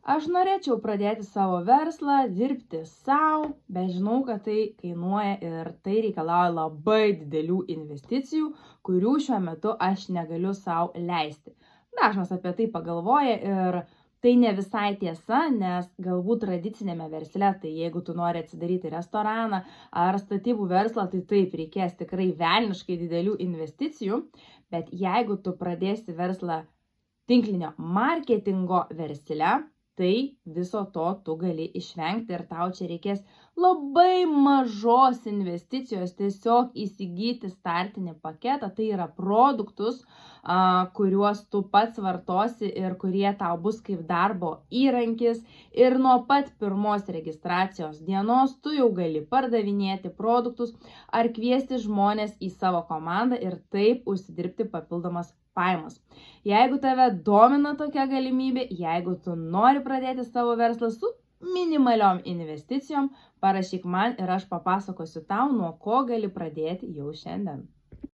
Aš norėčiau pradėti savo verslą, dirbti savo, bet žinau, kad tai kainuoja ir tai reikalauja labai didelių investicijų, kurių šiuo metu aš negaliu savo leisti. Dažnas apie tai pagalvoja ir tai ne visai tiesa, nes galbūt tradicinėme versle, tai jeigu tu nori atsidaryti restoraną ar statybų verslą, tai taip reikės tikrai velniškai didelių investicijų, bet jeigu tu pradėsi verslą tinklinio marketingo versle, tai viso to tu gali išvengti ir tau čia reikės labai mažos investicijos tiesiog įsigyti startinį paketą, tai yra produktus, kuriuos tu pats vartosi ir kurie tau bus kaip darbo įrankis ir nuo pat pirmos registracijos dienos tu jau gali pardavinėti produktus ar kviesti žmonės į savo komandą ir taip užsidirbti papildomas pajamas. Jeigu tave domina tokia galimybė, jeigu tu nori pradėti savo verslą su minimaliom investicijom, parašyk man ir aš papasakosiu tau, nuo ko gali pradėti jau šiandien.